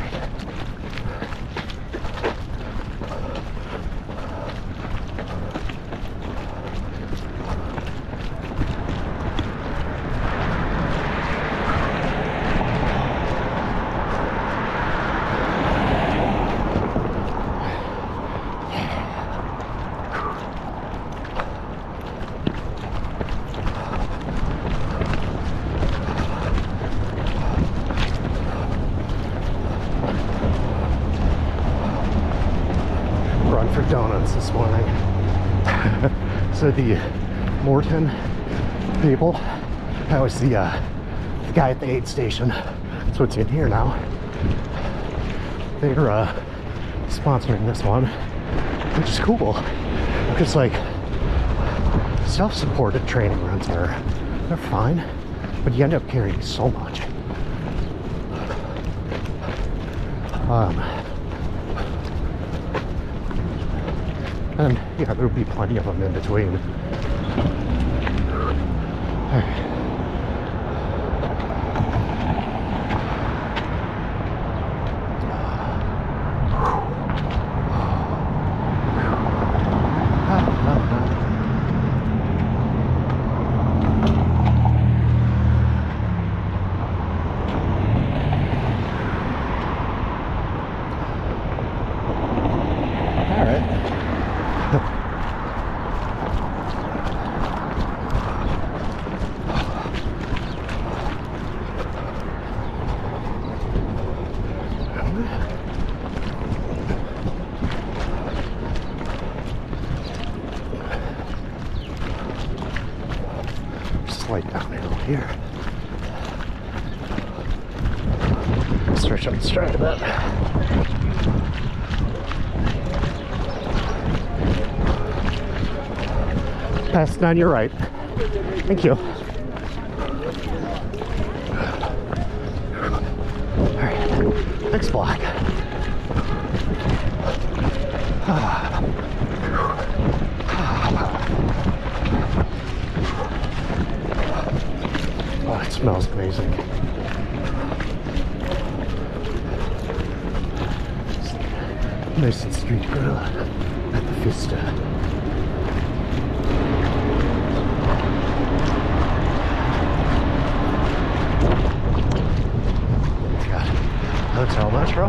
Speaker 1: Run for donuts this morning. So the Morton people, that was the guy at the aid station. So it's in here now. They're sponsoring this one, which is cool. Because like self-supported training runs they're fine, but you end up carrying so much. And yeah, there'll be plenty of them in between. Slight downhill here. Stretch out the stride a bit. Passing on your right. Thank you. Alright, next block. Oh, it smells amazing. Nice and street grill at the Vista. It's got hotel metro.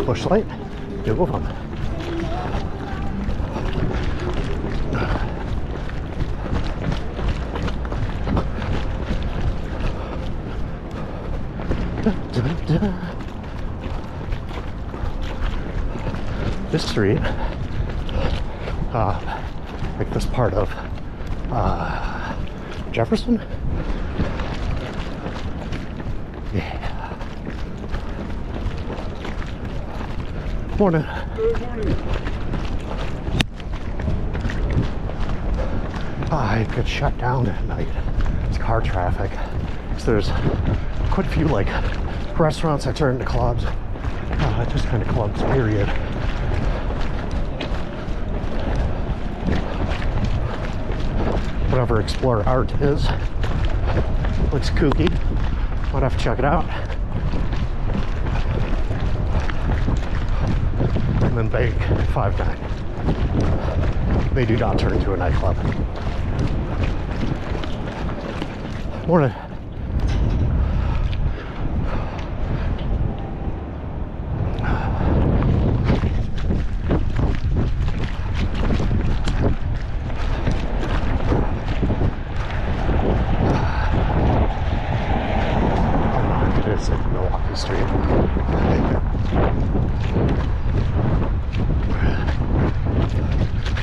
Speaker 1: Bush light, two of them. This street, like this part of Jefferson. Yeah. Morning.
Speaker 3: Good morning.
Speaker 1: It gets shut down at night. It's car traffic. So there's quite a few like restaurants that turn into clubs. Just kind of clubs, period. Whatever Explore Art is. Looks kooky. Might have to check it out. And then Bake 5-9. They do not turn into a nightclub. Morning.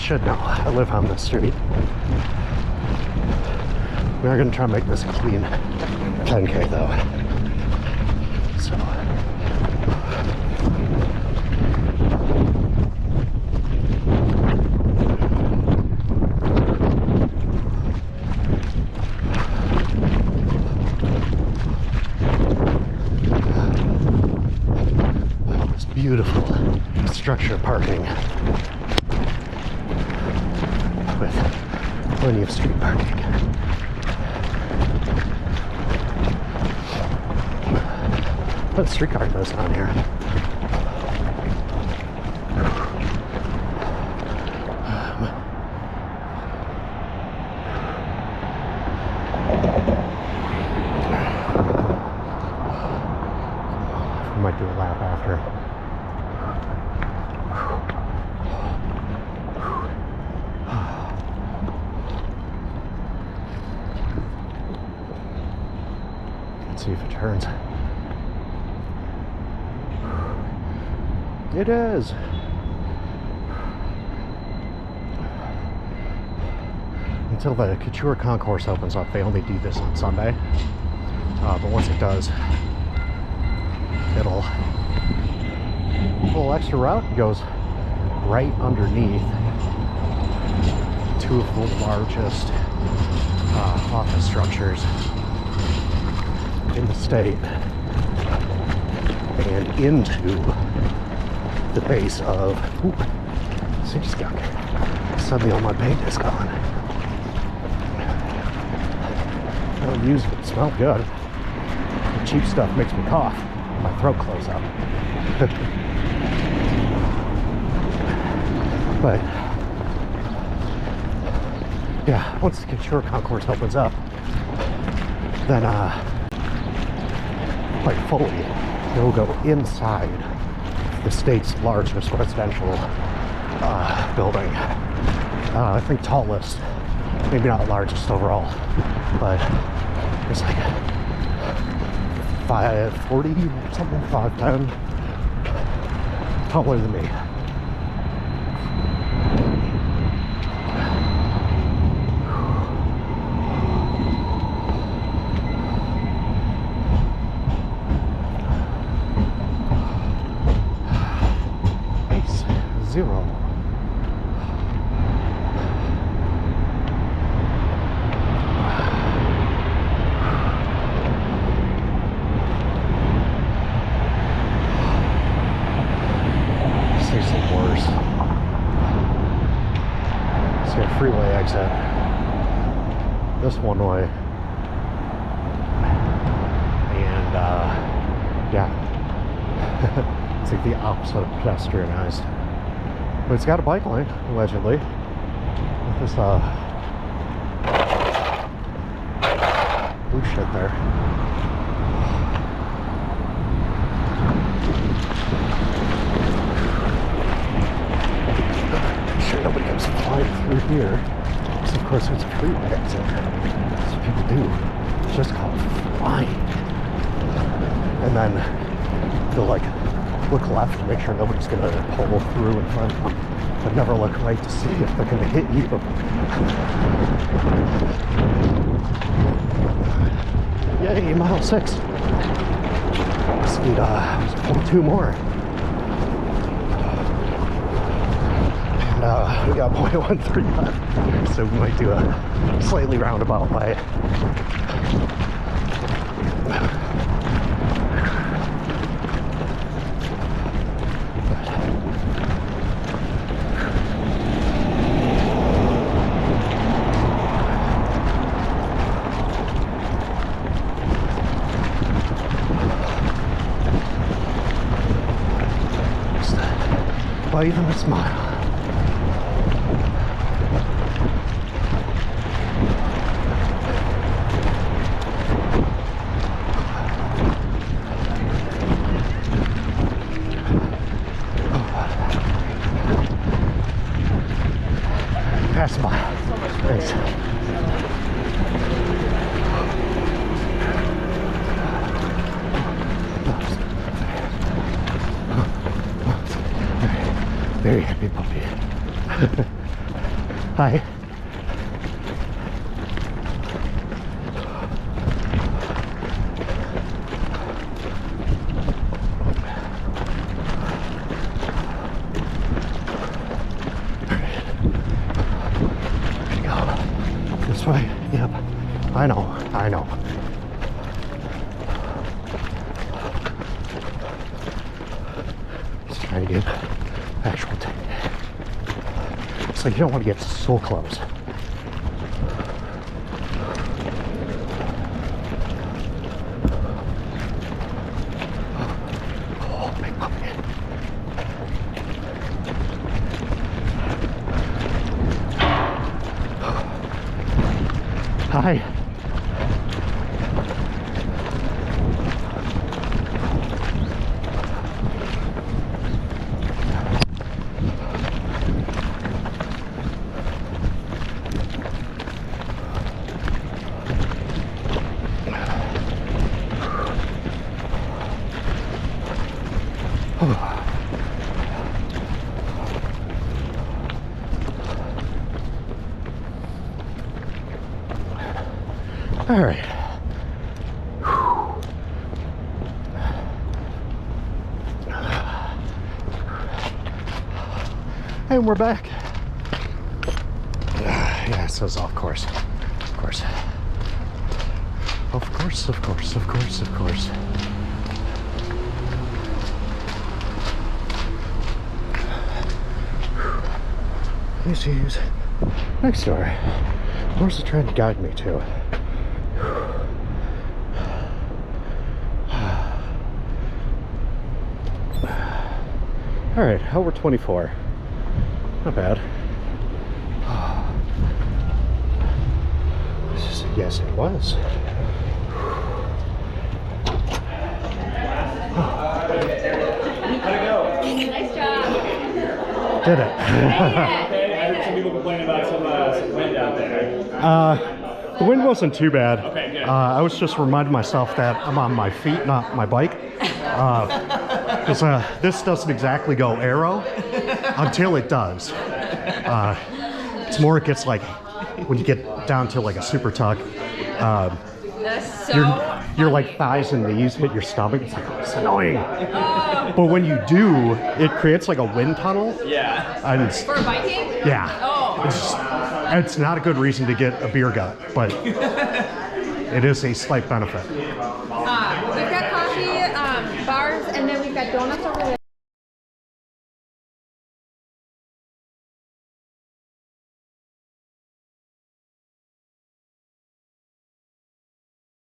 Speaker 1: should know. I live on this street. We are gonna try to make this a clean 10K though. So. This beautiful structured parking with plenty of street parking. What streetcar goes on here? We might do a lap after. Let's see if it turns. It is. Until the Couture Concourse opens up, they only do this on Sunday. But once it does, it'll a little extra route goes right underneath two of the largest office structures in the state and into the base of City Skunk. Suddenly all my paint is gone. I don't use it, it smells good. The cheap stuff makes me cough. My throat closes up. But yeah, once the Couture Concourse opens up, then quite fully, it'll go inside the state's largest residential building. I think tallest, maybe not largest overall, but it's like 540 something, 510, taller than me. Zero. Seriously worse. See a freeway exit. This one way. And yeah. It's like the opposite of pedestrianized. But it's got a bike lane, allegedly. With this blue shit there. I'm sure nobody comes flying through here. Because of course it's a freeway exit. That's what people do. It's just called flying. And then they'll like look left to make sure nobody's gonna pull through in front of them, but never look right to see if they're gonna hit you. Yay, mile 6. Just need 0.2 more. And we got 0.13 left, so we might do a slightly roundabout way. Wave and a smile. Pass by. Thanks. Very happy puppy. Hi. This way? Yep. I know. I know. Let's try to get actual take. It's like you don't want to get so close. Oh, big puppy. Hi. All right. And we're back. Yeah, it says off course. Of course. Of course, of course, of course, of course. Let me see who's next door. Where's it trying to guide me to? All right, hour 24. Not bad. Yes, it was.
Speaker 2: Nice job.
Speaker 1: Did it.
Speaker 3: I heard some people complaining about some wind out there.
Speaker 1: The wind wasn't too bad.
Speaker 3: Okay, good.
Speaker 1: I was just reminding myself that I'm on my feet, not my bike. Because this doesn't exactly go arrow until it does. It's more it gets like when you get down to like a super tuck.
Speaker 2: That's so
Speaker 1: Your like thighs and knees hit your stomach. It's like, oh, it's annoying. But when you do, it creates like a wind tunnel.
Speaker 3: Yeah.
Speaker 1: And it's,
Speaker 2: for biking?
Speaker 1: yeah.
Speaker 2: Oh.
Speaker 1: It's not a good reason to get a beer gut, but it is a slight benefit.
Speaker 2: We've got coffee, bars, and then we've got donuts over there.